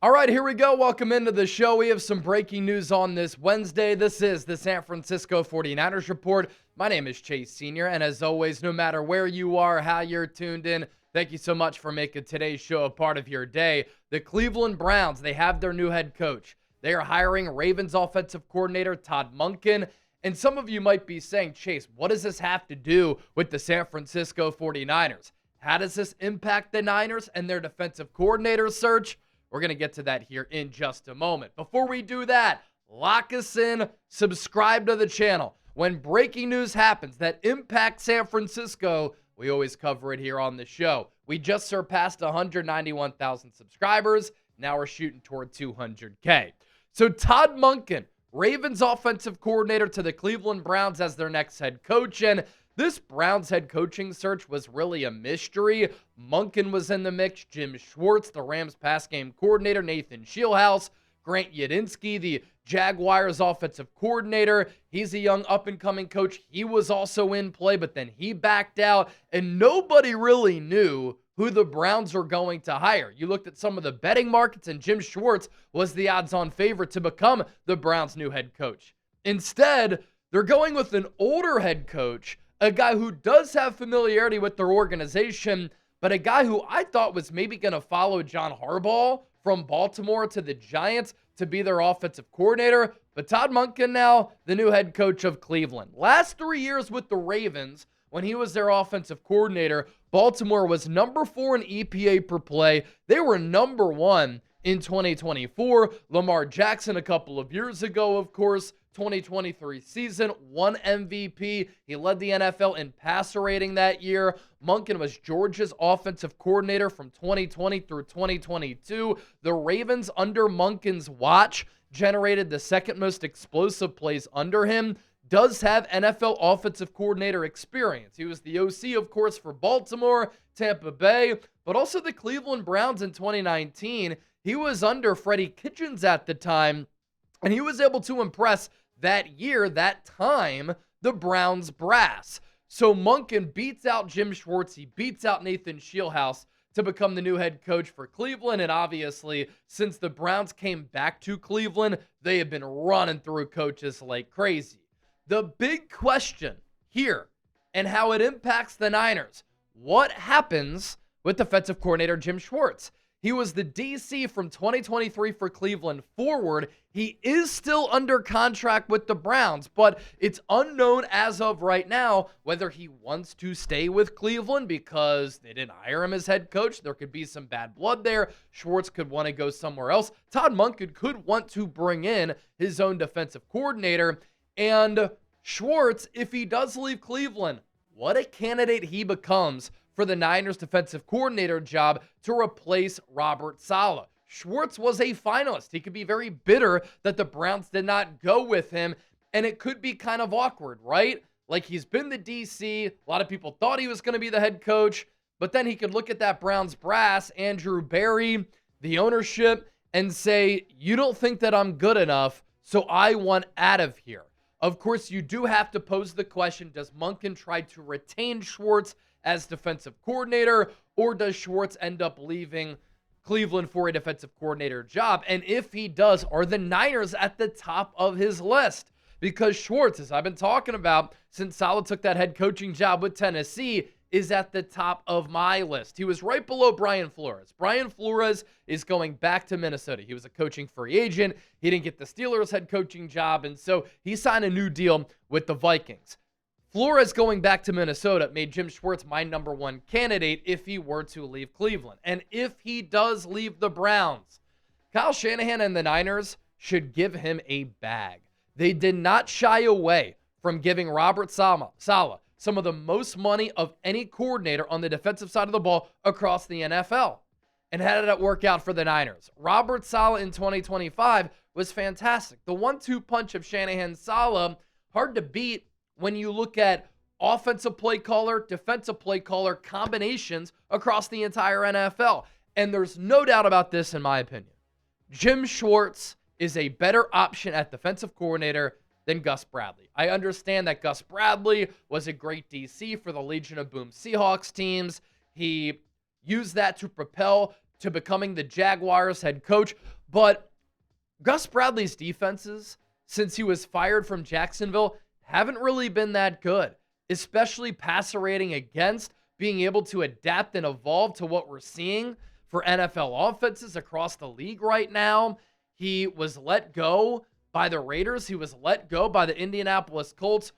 All right, here we go. Welcome into the show. We have some breaking news on this Wednesday. This is the San Francisco 49ers Report. My name is Chase Sr., and as always, no matter where you are, how you're tuned in, thank you so much for making today's show a part of your day. The Cleveland Browns, they have their new head coach. They are hiring Ravens offensive coordinator Todd Monken. And some of you might be saying, Chase, what does this have to do with the San Francisco 49ers? How does this impact the Niners and their defensive coordinator search? We're going to get to that here in just a moment. Before we do that, lock us in, subscribe to the channel. When breaking news happens that impacts San Francisco, we always cover it here on the show. We just surpassed 191,000 subscribers. Now we're shooting toward 200K. So Todd Monken, Ravens offensive coordinator, to the Cleveland Browns as their next head coach. And this Browns head coaching search was really a mystery. Monken was in the mix, Jim Schwartz, the Rams pass game coordinator, Nathan Scheelhaase, Grant Yadinsky, the Jaguars offensive coordinator. He's a young up-and-coming coach. He was also in play, but then he backed out, and nobody really knew who the Browns were going to hire. You looked at some of the betting markets, and Jim Schwartz was the odds-on favorite to become the Browns' new head coach. Instead, they're going with an older head coach, a guy who does have familiarity with their organization, but a guy who I thought was maybe going to follow John Harbaugh from Baltimore to the Giants to be their offensive coordinator. But Todd Monken now, the new head coach of Cleveland. Last 3 years with the Ravens, when he was their offensive coordinator, Baltimore was number 4 in EPA per play. They were number 1 in 2024. Lamar Jackson a couple of years ago, of course, 2023 season, won MVP. He led the NFL in passer rating that year. Monken was Georgia's offensive coordinator from 2020 through 2022. The Ravens, under Monken's watch, generated the second most explosive plays under him. Does have NFL offensive coordinator experience. He was the OC, of course, for Baltimore, Tampa Bay, but also the Cleveland Browns in 2019. He was under Freddie Kitchens at the time, and he was able to impress that year, that time, the Browns brass. So Monken beats out Jim Schwartz. He beats out Nathan Scheelhaase to become the new head coach for Cleveland. And obviously, since the Browns came back to Cleveland, they have been running through coaches like crazy. The big question here and how it impacts the Niners, what happens with defensive coordinator Jim Schwartz? He was the DC from 2023 for Cleveland forward. He is still under contract with the Browns, but it's unknown as of right now whether he wants to stay with Cleveland because they didn't hire him as head coach. There could be some bad blood there. Schwartz could want to go somewhere else. Todd Monken could want to bring in his own defensive coordinator. And Schwartz, if he does leave Cleveland, what a candidate he becomes for the Niners defensive coordinator job to replace Robert Saleh. Schwartz was a finalist. He could be very bitter that the Browns did not go with him, and it could be kind of awkward, right? Like, he's been the DC. A lot of people thought he was going to be the head coach, but then he could look at that Browns brass, Andrew Berry, the ownership, and say, you don't think that I'm good enough, so I want out of here. Of course, you do have to pose the question, does Monken try to retain Schwartz as defensive coordinator, or does Schwartz end up leaving Cleveland for a defensive coordinator job? And if he does, are the Niners at the top of his list? Because Schwartz, as I've been talking about since Saleh took that head coaching job with Tennessee, is at the top of my list. He was right below Brian Flores. Brian Flores is going back to Minnesota. He was a coaching free agent. He didn't get the Steelers head coaching job, and so he signed a new deal with the Vikings. Flores going back to Minnesota made Jim Schwartz my number 1 candidate if he were to leave Cleveland. And if he does leave the Browns, Kyle Shanahan and the Niners should give him a bag. They did not shy away from giving Robert Saleh some of the most money of any coordinator on the defensive side of the ball across the NFL. And how did it work out for the Niners? Robert Saleh in 2025 was fantastic. The 1-2 punch of Shanahan-Saleh, hard to beat when you look at offensive play caller, defensive play caller combinations across the entire NFL. And there's no doubt about this, in my opinion. Jim Schwartz is a better option at defensive coordinator than Gus Bradley. I understand that Gus Bradley was a great DC for the Legion of Boom Seahawks teams. He used that to propel to becoming the Jaguars head coach. But Gus Bradley's defenses, since he was fired from Jacksonville, haven't really been that good, especially passer rating against, being able to adapt and evolve to what we're seeing for NFL offenses across the league right now. He was let go by the Raiders. He was let go by the Indianapolis Colts.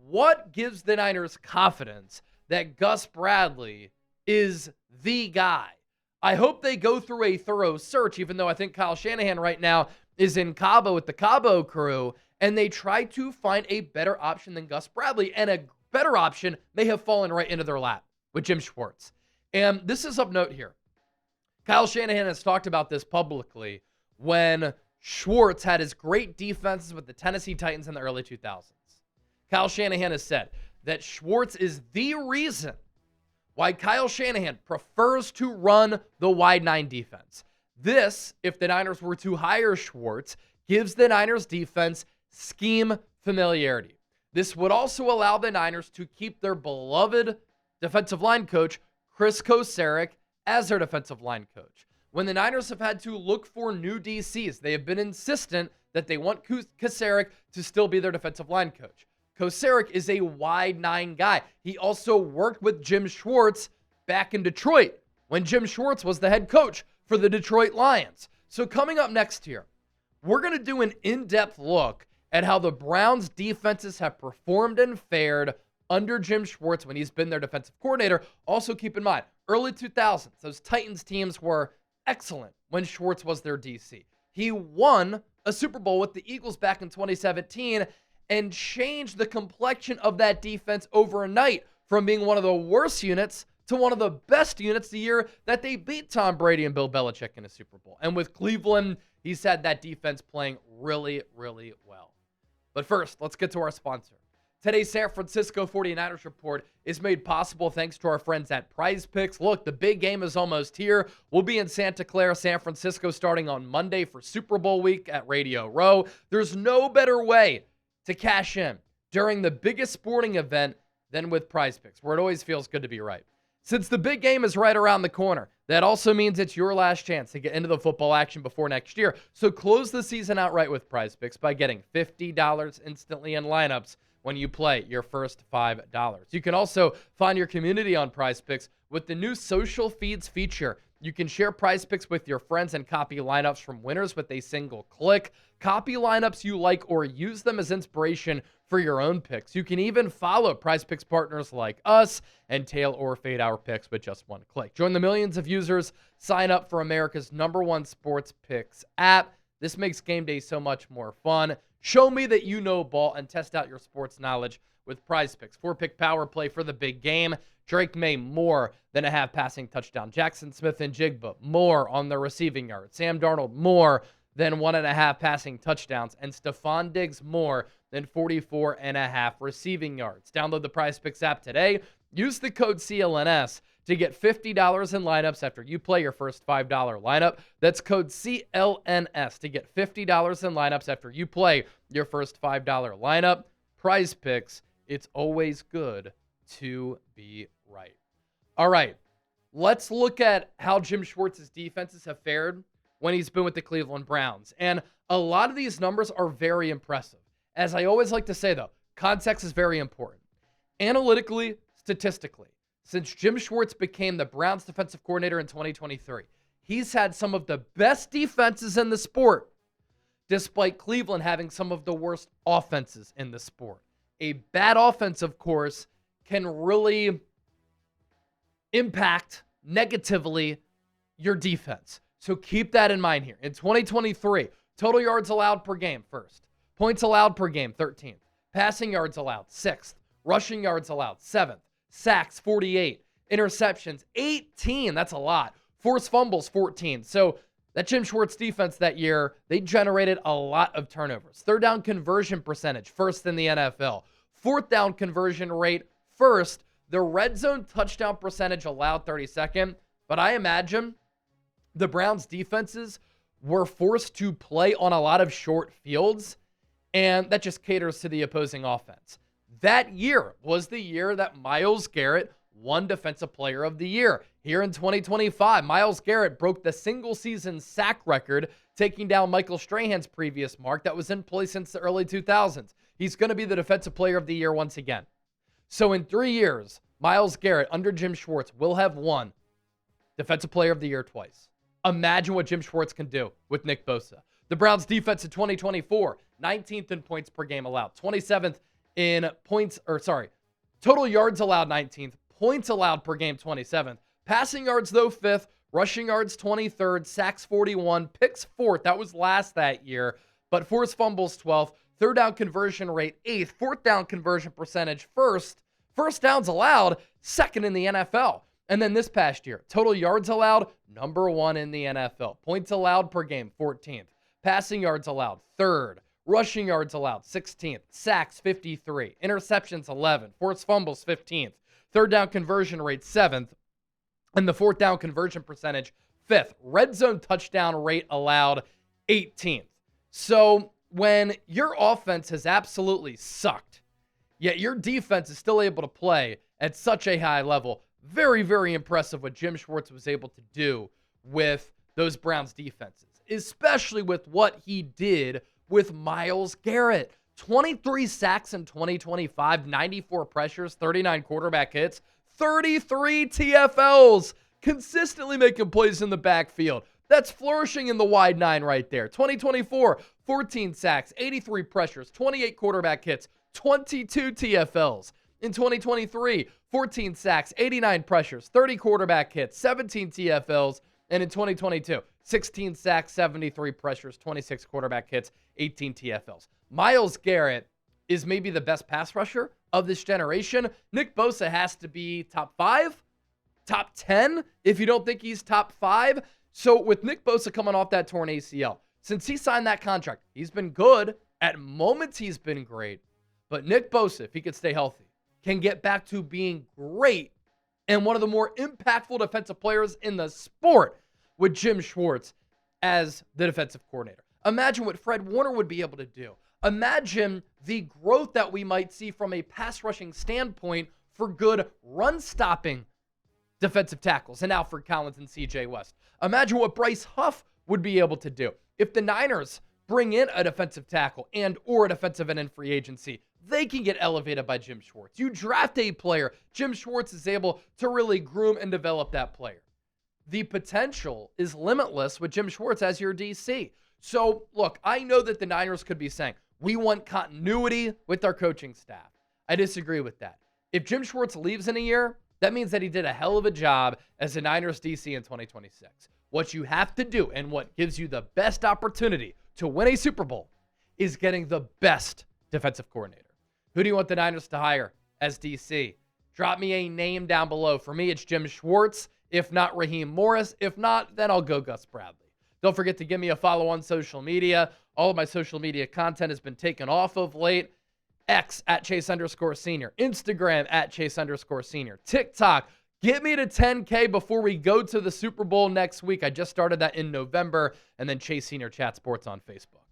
What gives the Niners confidence that Gus Bradley is the guy? I hope they go through a thorough search, even though I think Kyle Shanahan right now is in Cabo with the Cabo crew, and they try to find a better option than Gus Bradley, and a better option may have fallen right into their lap with Jim Schwartz. And this is of note here. Kyle Shanahan has talked about this publicly when Schwartz had his great defenses with the Tennessee Titans in the early 2000s. Kyle Shanahan has said that Schwartz is the reason why Kyle Shanahan prefers to run the wide 9 defense. This, if the Niners were to hire Schwartz, gives the Niners defense scheme familiarity. This would also allow the Niners to keep their beloved defensive line coach, Chris Kocurek, as their defensive line coach. When the Niners have had to look for new DCs, they have been insistent that they want Kocurek to still be their defensive line coach. Kocurek is a wide 9 guy. He also worked with Jim Schwartz back in Detroit when Jim Schwartz was the head coach for the Detroit Lions. So coming up next here, we're going to do an in-depth look at how the Browns' defenses have performed and fared under Jim Schwartz when he's been their defensive coordinator. Also keep in mind, early 2000s, those Titans teams were excellent when Schwartz was their DC. He won a Super Bowl with the Eagles back in 2017 and changed the complexion of that defense overnight from being one of the worst units to one of the best units the year that they beat Tom Brady and Bill Belichick in a Super Bowl. And with Cleveland, he's had that defense playing really, really well. But first, let's get to our sponsor. Today's San Francisco 49ers report is made possible thanks to our friends at Prize Picks. Look, the big game is almost here. We'll be in Santa Clara, San Francisco starting on Monday for Super Bowl week at Radio Row. There's no better way to cash in during the biggest sporting event than with Prize Picks, where it always feels good to be right. Since the big game is right around the corner, that also means it's your last chance to get into the football action before next year. So close the season out right with Prize Picks by getting $50 instantly in lineups when you play your first $5. You can also find your community on Prize Picks with the new social feeds feature. You can share Prize Picks with your friends and copy lineups from winners with a single click. Copy lineups you like or use them as inspiration for your own picks. You can even follow Prize Picks partners like us and tail or fade our picks with just one click. Join the millions of users. Sign up for America's #1 sports picks app. This makes game day so much more fun. Show me that you know ball and test out your sports knowledge with Prize Picks. 4-pick power play for the big game. Drake May more than a half passing touchdown. Jackson Smith and Jigba more on the receiving yard. Sam Darnold more than 1.5 passing touchdowns. And Stephon Diggs more than 44.5 receiving yards. Download the Prize Picks app today. Use the code CLNS to get $50 in lineups after you play your first $5 lineup. That's code CLNS to get $50 in lineups after you play your first $5 lineup. Prize Picks, it's always good to be right. All right, let's look at how Jim Schwartz's defenses have fared when he's been with the Cleveland Browns. And a lot of these numbers are very impressive. As I always like to say, though, context is very important. Analytically, statistically, since Jim Schwartz became the Browns defensive coordinator in 2023, he's had some of the best defenses in the sport, despite Cleveland having some of the worst offenses in the sport. A bad offense, of course, can really impact negatively your defense. So keep that in mind here. In 2023, total yards allowed per game, first. Points allowed per game, 13th. Passing yards allowed, 6th. Rushing yards allowed, 7th. Sacks, 48. Interceptions, 18. That's a lot. Forced fumbles, 14. So that Jim Schwartz defense that year, they generated a lot of turnovers. Third down conversion percentage, first in the NFL. Fourth down conversion rate, first. The red zone touchdown percentage allowed, 32nd. But I imagine the Browns defenses were forced to play on a lot of short fields, and that just caters to the opposing offense. That year was the year that Myles Garrett won Defensive Player of the Year. Here in 2025, Myles Garrett broke the single-season sack record taking down Michael Strahan's previous mark that was in place since the early 2000s. He's going to be the Defensive Player of the Year once again. So in 3 years, Myles Garrett under Jim Schwartz will have won Defensive Player of the Year twice. Imagine what Jim Schwartz can do with Nick Bosa. The Browns defense in 2024, 19th in points per game allowed, 27th in total yards allowed 19th, points allowed per game 27th, passing yards though 5th, rushing yards 23rd, sacks 41, picks 4th, that was last that year, but forced fumbles 12th, third down conversion rate 8th, fourth down conversion percentage 1st, first downs allowed 2nd in the NFL. And then this past year, total yards allowed, number 1 in the NFL. Points allowed per game, 14th. Passing yards allowed, 3rd. Rushing yards allowed, 16th. Sacks, 53. Interceptions, 11. Forced fumbles, 15th. Third down conversion rate, 7th. And the fourth down conversion percentage, 5th. Red zone touchdown rate allowed, 18th. So when your offense has absolutely sucked, yet your defense is still able to play at such a high level, very, very impressive what Jim Schwartz was able to do with those Browns defenses, especially with what he did with Myles Garrett. 23 sacks in 2025, 94 pressures, 39 quarterback hits, 33 TFLs, consistently making plays in the backfield. That's flourishing in the wide 9 right there. 2024, 14 sacks, 83 pressures, 28 quarterback hits, 22 TFLs. In 2023, 14 sacks, 89 pressures, 30 quarterback hits, 17 TFLs. And in 2022, 16 sacks, 73 pressures, 26 quarterback hits, 18 TFLs. Myles Garrett is maybe the best pass rusher of this generation. Nick Bosa has to be top 5, top 10, if you don't think he's top 5. So with Nick Bosa coming off that torn ACL, since he signed that contract, he's been good. At moments, he's been great. But Nick Bosa, if he could stay healthy, can get back to being great and one of the more impactful defensive players in the sport with Jim Schwartz as the defensive coordinator. Imagine what Fred Warner would be able to do. Imagine the growth that we might see from a pass rushing standpoint for good run-stopping defensive tackles and Alfred Collins and CJ West. Imagine what Bryce Huff would be able to do if the Niners bring in a defensive tackle and or a defensive end in free agency. They can get elevated by Jim Schwartz. You draft a player, Jim Schwartz is able to really groom and develop that player. The potential is limitless with Jim Schwartz as your DC. So, look, I know that the Niners could be saying, we want continuity with our coaching staff. I disagree with that. If Jim Schwartz leaves in a year, that means that he did a hell of a job as the Niners DC in 2026. What you have to do and what gives you the best opportunity to win a Super Bowl is getting the best defensive coordinator. Who do you want the Niners to hire as DC? Drop me a name down below. For me, it's Jim Schwartz. If not, Raheem Morris. If not, then I'll go Gus Bradley. Don't forget to give me a follow on social media. All of my social media content has been taken off of late. X at Chase_Senior. Instagram at Chase_Senior. TikTok. Get me to 10K before we go to the Super Bowl next week. I just started that in November. And then Chase Senior Chat Sports on Facebook.